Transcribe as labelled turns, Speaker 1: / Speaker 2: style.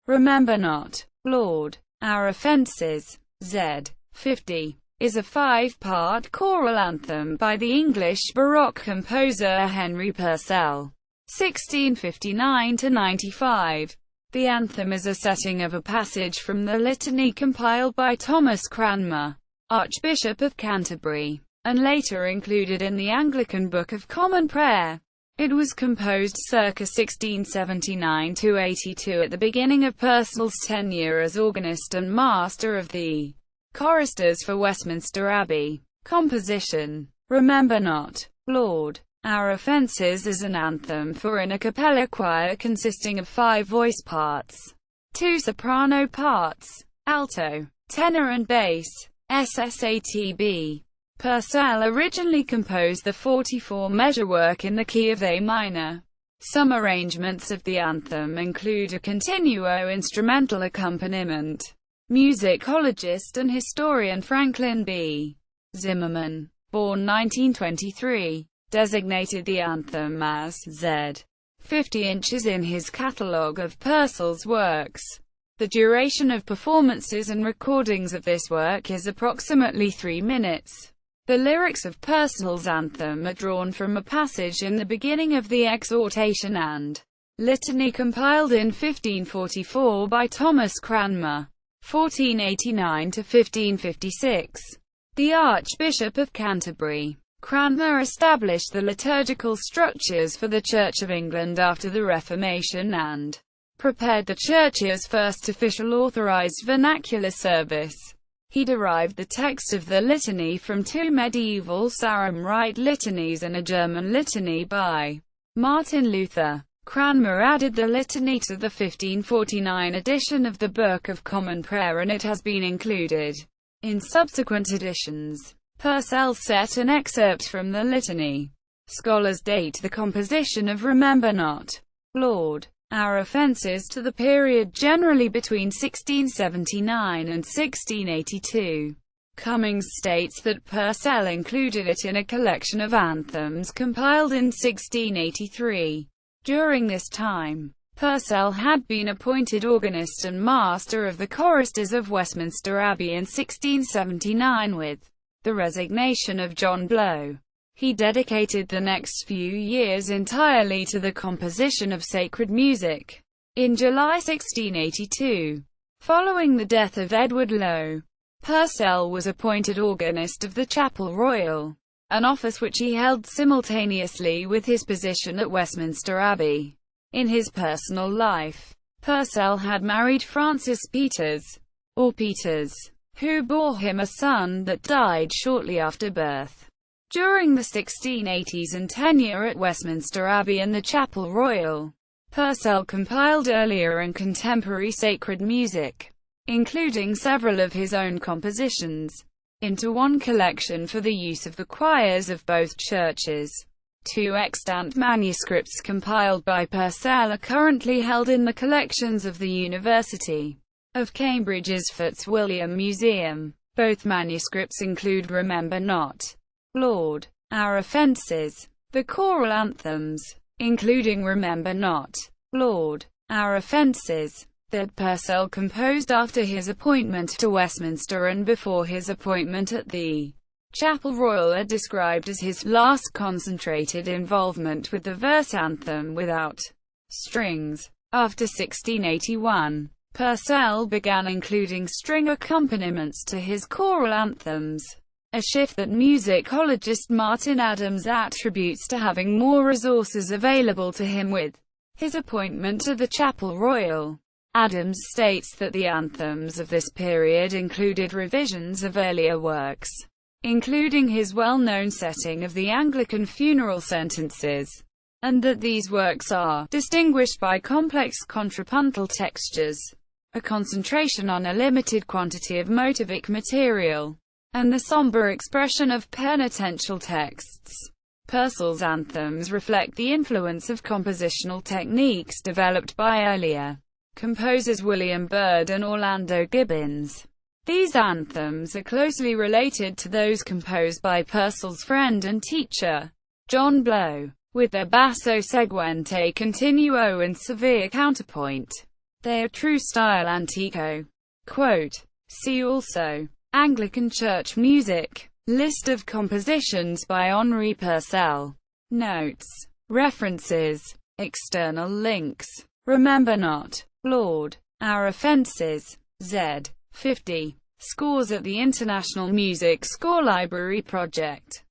Speaker 1: Remember Not, Lord, Our Offences, Z. 50, is a 5-part choral anthem by the English baroque composer Henry Purcell, 1659–95. The anthem is a setting of a passage from the litany compiled by Thomas Cranmer, Archbishop of Canterbury, and later included in the Anglican Book of Common Prayer. It was composed circa 1679–82 at the beginning of Purcell's tenure as Organist and Master of the Choristers for Westminster Abbey. Composition: Remember Not, Lord, Our Offences is an anthem for an a cappella choir consisting of 5 voice parts, 2 soprano parts, alto, tenor and bass. SSATB. Purcell originally composed the 44-measure work in the key of A minor. Some arrangements of the anthem include a continuo instrumental accompaniment. Musicologist and historian Franklin B. Zimmerman, born 1923, designated the anthem as Z. 50 inches in his catalogue of Purcell's works. The duration of performances and recordings of this work is approximately 3 minutes. The lyrics of Purcell's anthem are drawn from a passage in the beginning of the exhortation and litany compiled in 1544 by Thomas Cranmer, 1489–1556, the Archbishop of Canterbury. Cranmer established the liturgical structures for the Church of England after the Reformation and prepared the Church's first official authorized vernacular service. He derived the text of the litany from 2 medieval Psalm Rite litanies and a German litany by Martin Luther. Cranmer added the litany to the 1549 edition of the Book of Common Prayer, and it has been included in subsequent editions. Purcell set an excerpt from the litany. Scholars date the composition of Remember Not, Lord, Our Offences to the period generally between 1679 and 1682. Cummings states that Purcell included it in a collection of anthems compiled in 1683. During this time, Purcell had been appointed Organist and Master of the Choristers of Westminster Abbey in 1679 with the resignation of John Blow. He dedicated the next few years entirely to the composition of sacred music. In July 1682, following the death of Edward Lowe, Purcell was appointed organist of the Chapel Royal, an office which he held simultaneously with his position at Westminster Abbey. In his personal life, Purcell had married Frances Peters, or Peters, who bore him a son that died shortly after birth. During the 1680s and tenure at Westminster Abbey and the Chapel Royal, Purcell compiled earlier and contemporary sacred music, including several of his own compositions, into one collection for the use of the choirs of both churches. 2 extant manuscripts compiled by Purcell are currently held in the collections of the University of Cambridge's Fitzwilliam Museum. Both manuscripts include Remember Not, Lord, Our Offences, the choral anthems, including Remember Not, Lord, Our Offences, that Purcell composed after his appointment to Westminster and before his appointment at the Chapel Royal, are described as his last concentrated involvement with the verse anthem without strings. After 1681, Purcell began including string accompaniments to his choral anthems, a shift that musicologist Martin Adams attributes to having more resources available to him with his appointment to the Chapel Royal. Adams states that the anthems of this period included revisions of earlier works, including his well-known setting of the Anglican funeral sentences, and that these works are distinguished by complex contrapuntal textures, a concentration on a limited quantity of motivic material, and the somber expression of penitential texts. Purcell's anthems reflect the influence of compositional techniques developed by earlier composers William Byrd and Orlando Gibbons. These anthems are closely related to those composed by Purcell's friend and teacher, John Blow, with their basso seguente continuo and severe counterpoint. They are true style antico. Quote, see also Anglican church music. List of compositions by Henry Purcell. Notes. References. External links. Remember not, Lord. Our Offences. Z. 50. Scores at the International Music Score Library Project.